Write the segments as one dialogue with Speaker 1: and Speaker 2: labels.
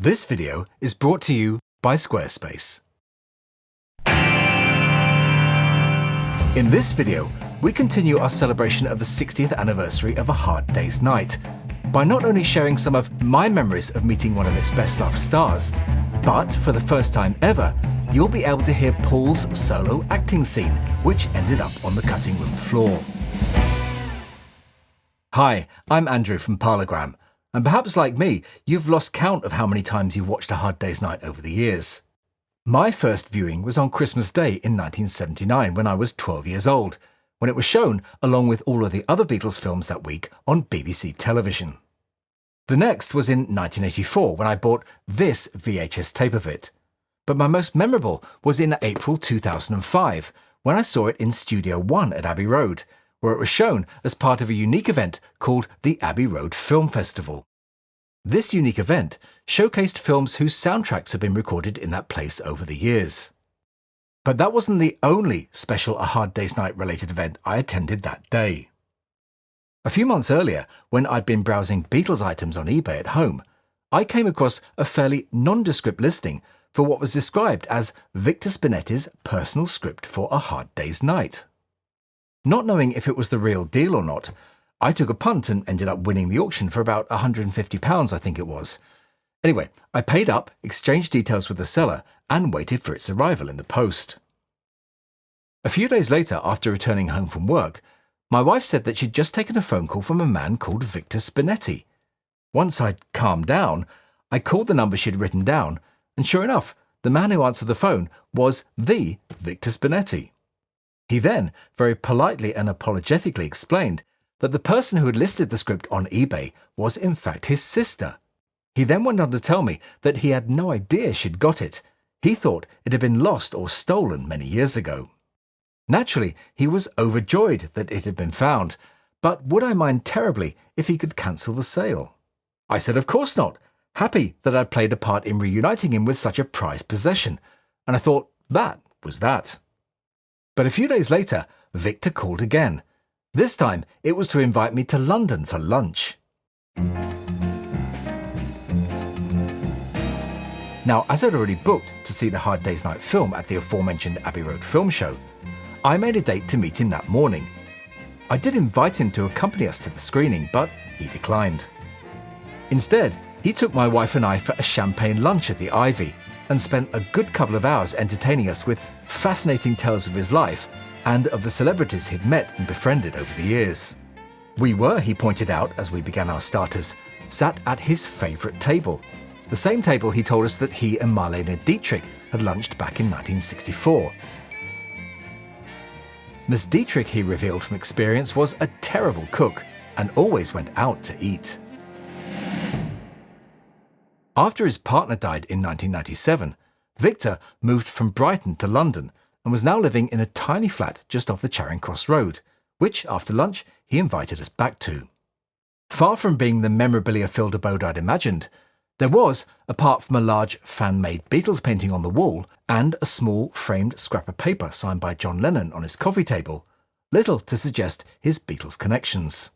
Speaker 1: This video is brought to you by Squarespace. In this video, we continue our celebration of the 60th anniversary of A Hard Day's Night by not only sharing some of my memories of meeting one of its best-loved stars, but for the first time ever, you'll be able to hear Paul's solo acting scene, which ended up on the cutting room floor. Hi, I'm Andrew from Parlogram, and perhaps like me, you've lost count of how many times you've watched A Hard Day's Night over the years. My first viewing was on Christmas Day in 1979 when I was 12 years old, when it was shown along with all of the other Beatles films that week on BBC television. The next was in 1984 when I bought this VHS tape of it. But my most memorable was in April 2005 when I saw it in Studio One at Abbey Road, where it was shown as part of a unique event called the Abbey Road Film Festival. This unique event showcased films whose soundtracks had been recorded in that place over the years. But that wasn't the only special A Hard Day's Night related event I attended that day. A few months earlier, when I'd been browsing Beatles items on eBay at home, I came across a fairly nondescript listing for what was described as Victor Spinetti's personal script for A Hard Day's Night. Not knowing if it was the real deal or not, I took a punt and ended up winning the auction for about £150, I think it was. Anyway, I paid up, exchanged details with the seller, and waited for its arrival in the post. A few days later, after returning home from work, my wife said that she'd just taken a phone call from a man called Victor Spinetti. Once I'd calmed down, I called the number she'd written down, and sure enough, the man who answered the phone was the Victor Spinetti. He then, very politely and apologetically explained that the person who had listed the script on eBay was in fact his sister. He then went on to tell me that he had no idea she'd got it. He thought it had been lost or stolen many years ago. Naturally, he was overjoyed that it had been found, but would I mind terribly if he could cancel the sale? I said of course not, happy that I'd played a part in reuniting him with such a prized possession, and I thought that was that. But a few days later, Victor called again. This time, it was to invite me to London for lunch. Now, as I'd already booked to see the Hard Day's Night film at the aforementioned Abbey Road Film Show, I made a date to meet him that morning. I did invite him to accompany us to the screening, but he declined. Instead, he took my wife and I for a champagne lunch at the Ivy and spent a good couple of hours entertaining us with fascinating tales of his life and of the celebrities he'd met and befriended over the years. We were, he pointed out as we began our starters, sat at his favourite table, the same table he told us that he and Marlene Dietrich had lunched back in 1964. Miss Dietrich, he revealed from experience, was a terrible cook and always went out to eat. After his partner died in 1997, Victor moved from Brighton to London and was now living in a tiny flat just off the Charing Cross Road, which, after lunch, he invited us back to. Far from being the memorabilia-filled abode I'd imagined, there was, apart from a large fan-made Beatles painting on the wall and a small framed scrap of paper signed by John Lennon on his coffee table, little to suggest his Beatles connections.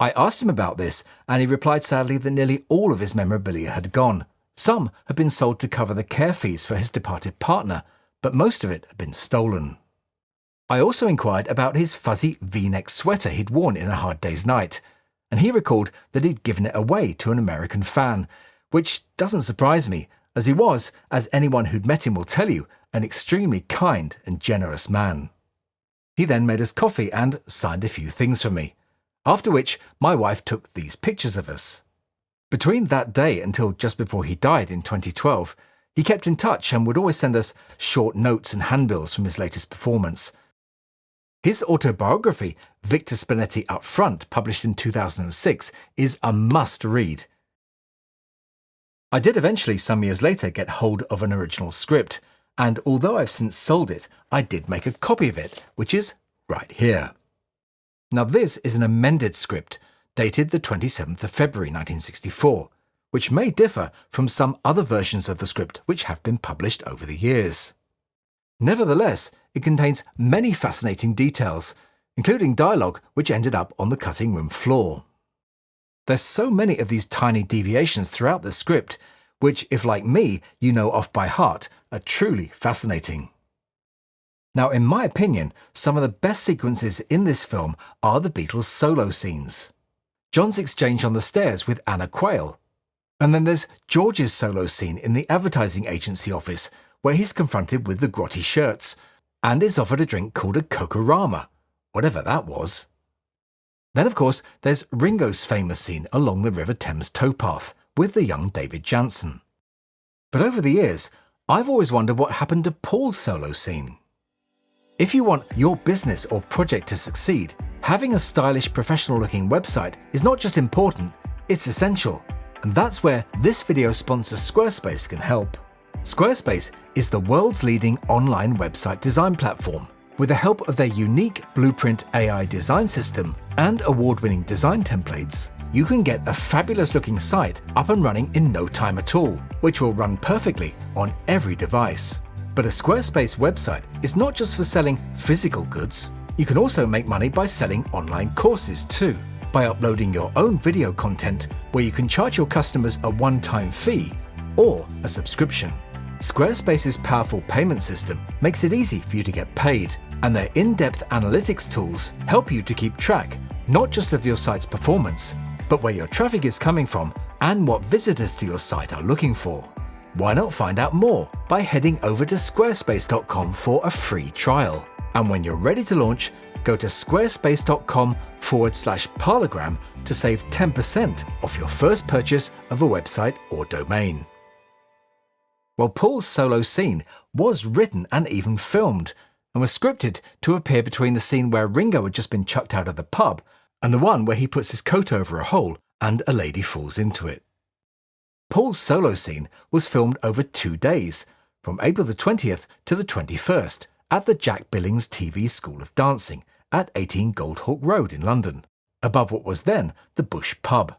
Speaker 1: I asked him about this, and he replied sadly that nearly all of his memorabilia had gone. Some had been sold to cover the care fees for his departed partner, but most of it had been stolen. I also inquired about his fuzzy V-neck sweater he'd worn in A Hard Day's Night, and he recalled that he'd given it away to an American fan, which doesn't surprise me, as he was, as anyone who'd met him will tell you, an extremely kind and generous man. He then made us coffee and signed a few things for me, after which my wife took these pictures of us. Between that day until just before he died in 2012, he kept in touch and would always send us short notes and handbills from his latest performance. His autobiography, Victor Spinetti Up Front, published in 2006, is a must-read. I did eventually, some years later, get hold of an original script, and although I've since sold it, I did make a copy of it, which is right here. Now this is an amended script, dated the 27th of February 1964, which may differ from some other versions of the script which have been published over the years. Nevertheless, it contains many fascinating details, including dialogue which ended up on the cutting room floor. There's so many of these tiny deviations throughout the script, which, if like me, you know off by heart, are truly fascinating. Now, in my opinion, some of the best sequences in this film are the Beatles' solo scenes. John's exchange on the stairs with Anna Quayle. And then there's George's solo scene in the advertising agency office, where he's confronted with the grotty shirts, and is offered a drink called a Coca-Rama, whatever that was. Then, of course, there's Ringo's famous scene along the River Thames towpath with the young David Janssen. But over the years, I've always wondered what happened to Paul's solo scene. If you want your business or project to succeed, having a stylish, professional-looking website is not just important, it's essential. And that's where this video sponsor Squarespace can help. Squarespace is the world's leading online website design platform. With the help of their unique Blueprint AI design system and award-winning design templates, you can get a fabulous-looking site up and running in no time at all, which will run perfectly on every device. But a Squarespace website is not just for selling physical goods. You can also make money by selling online courses too, by uploading your own video content where you can charge your customers a one-time fee or a subscription. Squarespace's powerful payment system makes it easy for you to get paid, and their in-depth analytics tools help you to keep track not just of your site's performance, but where your traffic is coming from and what visitors to your site are looking for. Why not find out more by heading over to squarespace.com for a free trial? And when you're ready to launch, go to squarespace.com/parlogram to save 10% off your first purchase of a website or domain. Well, Paul's solo scene was written and even filmed, and was scripted to appear between the scene where Ringo had just been chucked out of the pub and the one where he puts his coat over a hole and a lady falls into it. Paul's solo scene was filmed over 2 days, from April the 20th to the 21st, at the Jack Billings TV School of Dancing at 18 Goldhawk Road in London, above what was then the Bush Pub.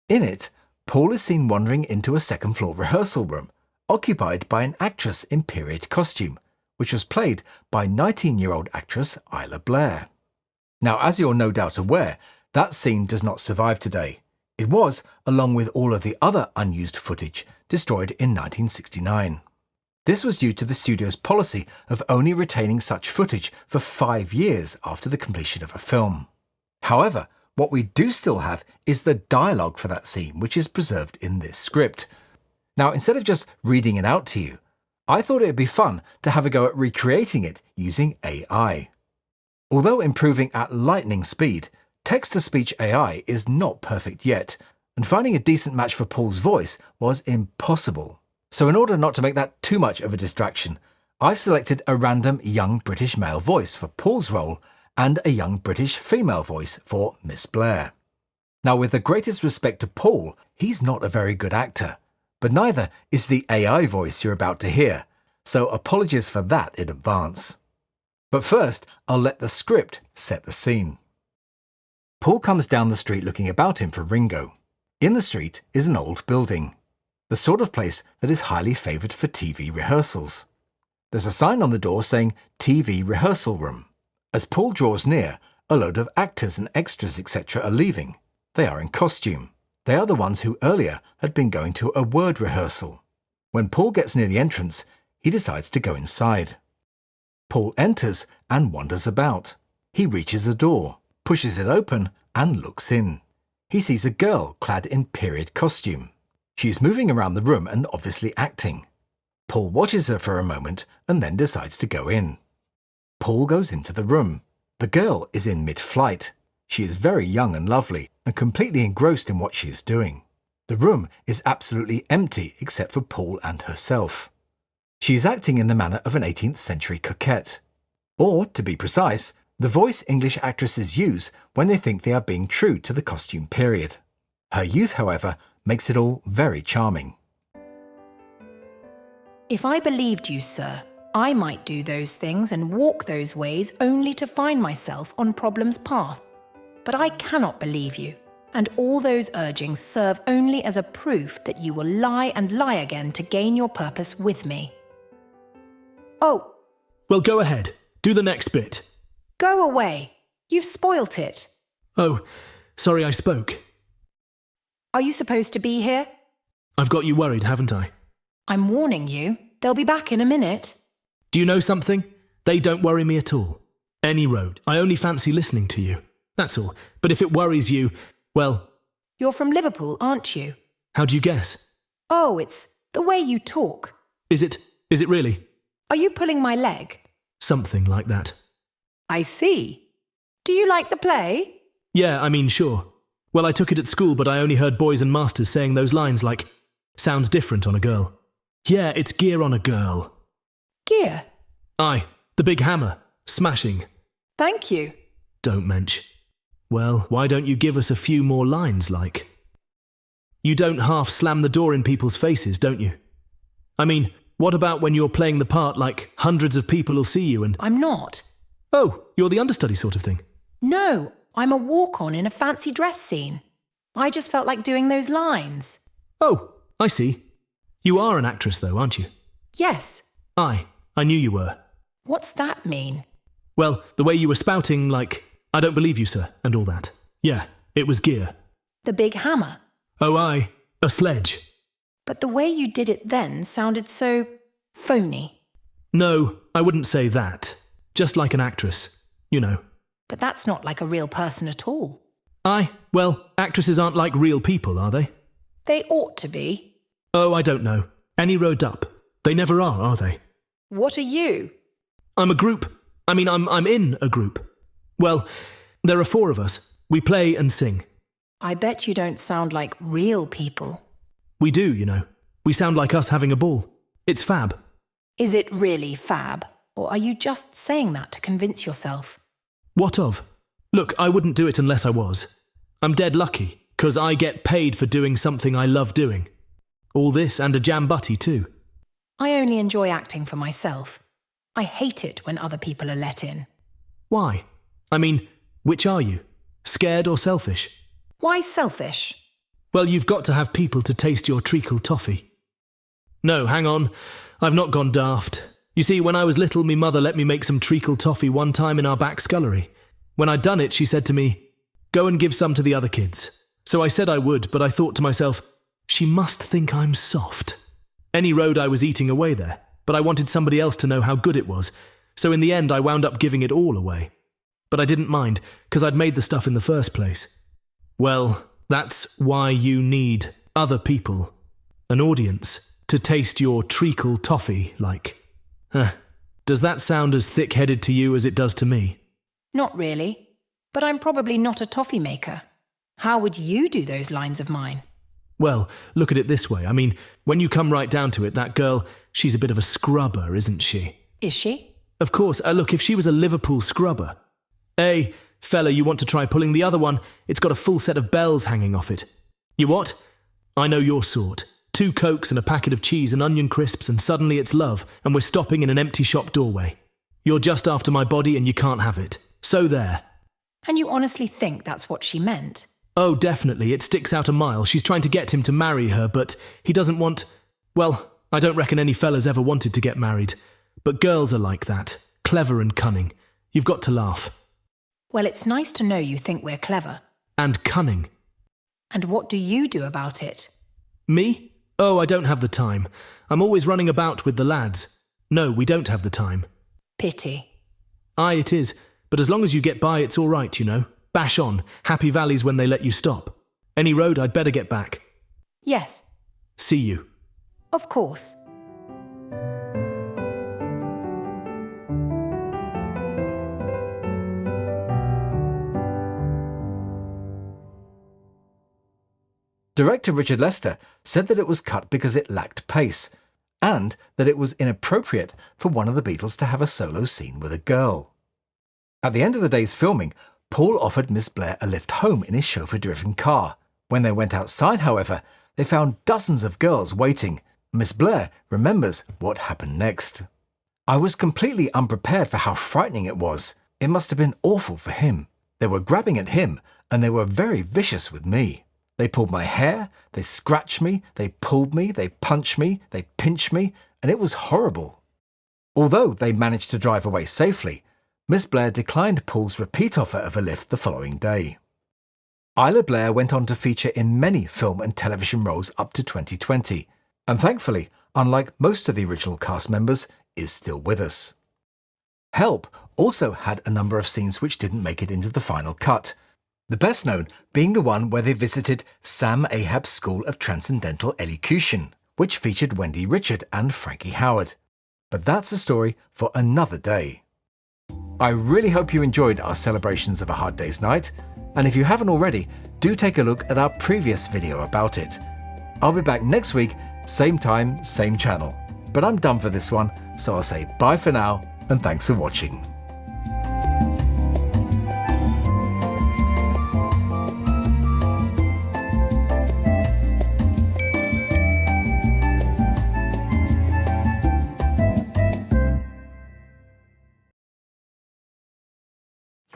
Speaker 1: In it, Paul is seen wandering into a second-floor rehearsal room, occupied by an actress in period costume, which was played by 19-year-old actress Isla Blair. Now, as you're no doubt aware, that scene does not survive today. It was, along with all of the other unused footage, destroyed in 1969. This was due to the studio's policy of only retaining such footage for 5 years after the completion of a film. However, what we do still have is the dialogue for that scene, which is preserved in this script. Now, instead of just reading it out to you, I thought it would be fun to have a go at recreating it using AI. Although improving at lightning speed, text-to-speech AI is not perfect yet, and finding a decent match for Paul's voice was impossible. So in order not to make that too much of a distraction, I've selected a random young British male voice for Paul's role and a young British female voice for Miss Blair. Now, with the greatest respect to Paul, he's not a very good actor, but neither is the AI voice you're about to hear, so apologies for that in advance. But first, I'll let the script set the scene. Paul comes down the street looking about him for Ringo. In the street is an old building, the sort of place that is highly favoured for TV rehearsals. There's a sign on the door saying TV rehearsal room. As Paul draws near, a load of actors and extras etc. are leaving. They are in costume. They are the ones who earlier had been going to a word rehearsal. When Paul gets near the entrance, he decides to go inside. Paul enters and wanders about. He reaches a door, pushes it open, and looks in. He sees a girl clad in period costume. She is moving around the room and obviously acting. Paul watches her for a moment and then decides to go in. Paul goes into the room. The girl is in mid-flight. She is very young and lovely and completely engrossed in what she is doing. The room is absolutely empty except for Paul and herself. She is acting in the manner of an 18th century coquette. Or, to be precise, the voice English actresses use when they think they are being true to the costume period. Her youth, however, makes it all very charming.
Speaker 2: If I believed you, sir, I might do those things and walk those ways only to find myself on problem's path. But I cannot believe you, and all those urgings serve only as a proof that you will lie and lie again to gain your purpose with me. Oh!
Speaker 3: Well, go ahead. Do the next bit.
Speaker 2: Go away. You've spoilt it.
Speaker 3: Oh, sorry I spoke.
Speaker 2: Are you supposed to be here?
Speaker 3: I've got you worried, haven't I?
Speaker 2: I'm warning you, they'll be back in a minute.
Speaker 3: Do you know something? They don't worry me at all. Any road. I only fancy listening to you. That's all. But if it worries you, well...
Speaker 2: You're from Liverpool, aren't you?
Speaker 3: How do you guess?
Speaker 2: Oh, it's the way you talk.
Speaker 3: Is it really?
Speaker 2: Are you pulling my leg?
Speaker 3: Something like that.
Speaker 2: I see. Do you like the play?
Speaker 3: Yeah, I mean, sure. Well, I took it at school, but I only heard boys and masters saying those lines like, sounds different on a girl. Yeah, it's gear on a girl.
Speaker 2: Gear?
Speaker 3: Aye, the big hammer. Smashing.
Speaker 2: Thank you.
Speaker 3: Don't mench. Well, why don't you give us a few more lines, like? You don't half slam the door in people's faces, don't you? I mean, what about when you're playing the part like hundreds of people will see you and...
Speaker 2: I'm not.
Speaker 3: Oh, you're the understudy sort of thing.
Speaker 2: No, I'm a walk-on in a fancy dress scene. I just felt like doing those lines.
Speaker 3: Oh, I see. You are an actress though, aren't you?
Speaker 2: Yes.
Speaker 3: Aye, I knew you were.
Speaker 2: What's that mean?
Speaker 3: Well, the way you were spouting, like, I don't believe you, sir, and all that. Yeah, it was gear.
Speaker 2: The big hammer?
Speaker 3: Oh, aye, a sledge.
Speaker 2: But the way you did it then sounded so phony.
Speaker 3: No, I wouldn't say that. Just like an actress, you know.
Speaker 2: But that's not like a real person at all.
Speaker 3: Aye, well, actresses aren't like real people, are they?
Speaker 2: They ought to be.
Speaker 3: Oh, I don't know. Any road up. They never are they?
Speaker 2: What are you?
Speaker 3: I'm a group. I mean, I'm in a group. Well, there are 4 of us. We play and sing.
Speaker 2: I bet you don't sound like real people.
Speaker 3: We do, you know. We sound like us having a ball. It's fab.
Speaker 2: Is it really fab? Or are you just saying that to convince yourself?
Speaker 3: What of? Look, I wouldn't do it unless I was. I'm dead lucky, 'cause I get paid for doing something I love doing. All this and a jam butty too.
Speaker 2: I only enjoy acting for myself. I hate it when other people are let in.
Speaker 3: Why? I mean, which are you? Scared or selfish?
Speaker 2: Why selfish?
Speaker 3: Well, you've got to have people to taste your treacle toffee. No, hang on. I've not gone daft. You see, when I was little, me mother let me make some treacle toffee one time in our back scullery. When I'd done it, she said to me, go and give some to the other kids. So I said I would, but I thought to myself, she must think I'm soft. Any road I was eating away there, but I wanted somebody else to know how good it was, so in the end I wound up giving it all away. But I didn't mind, 'cause I'd made the stuff in the first place. Well, that's why you need other people, an audience, to taste your treacle toffee, like. Does that sound as thick-headed to you as it does to me?
Speaker 2: Not really, but I'm probably not a toffee maker. How would you do those lines of mine?
Speaker 3: Well, look at it this way. I mean, when you come right down to it, that girl, she's a bit of a scrubber, isn't she?
Speaker 2: Is she?
Speaker 3: Of course. Look, if she was a Liverpool scrubber. Hey, fella, you want to try pulling the other one? It's got a full set of bells hanging off it. You what? I know your sort. 2 Cokes and a packet of cheese and onion crisps, and suddenly it's love, and we're stopping in an empty shop doorway. You're just after my body and you can't have it. So there.
Speaker 2: And you honestly think that's what she meant?
Speaker 3: Oh, definitely. It sticks out a mile. She's trying to get him to marry her, but he doesn't want... Well, I don't reckon any fella's ever wanted to get married. But girls are like that. Clever and cunning. You've got to laugh.
Speaker 2: Well, it's nice to know you think we're clever.
Speaker 3: And cunning.
Speaker 2: And what do you do about it?
Speaker 3: Me? Oh, I don't have the time. I'm always running about with the lads. No, we don't have the time.
Speaker 2: Pity.
Speaker 3: Aye, it is. But as long as you get by, it's all right, you know. Bash on. Happy valleys when they let you stop. Any road, I'd better get back.
Speaker 2: Yes.
Speaker 3: See you.
Speaker 2: Of course.
Speaker 1: Director Richard Lester said that it was cut because it lacked pace, and that it was inappropriate for one of the Beatles to have a solo scene with a girl. At the end of the day's filming, Paul offered Miss Blair a lift home in his chauffeur-driven car. When they went outside, however, they found dozens of girls waiting. Miss Blair remembers what happened next. I was completely unprepared for how frightening it was. It must have been awful for him. They were grabbing at him, and they were very vicious with me. They pulled my hair, they scratched me, they pulled me, they punched me, they pinched me, and it was horrible. Although they managed to drive away safely, Miss Blair declined Paul's repeat offer of a lift the following day. Isla Blair went on to feature in many film and television roles up to 2020, and thankfully, unlike most of the original cast members, is still with us. Help also had a number of scenes which didn't make it into the final cut, the best known being the one where they visited Sam Ahab's School of Transcendental Elocution, which featured Wendy Richard and Frankie Howard. But that's a story for another day. I really hope you enjoyed our celebrations of A Hard Day's Night, and if you haven't already, do take a look at our previous video about it. I'll be back next week, same time, same channel. But I'm done for this one, so I'll say bye for now, and thanks for watching.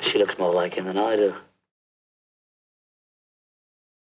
Speaker 4: She looks more like him than I do.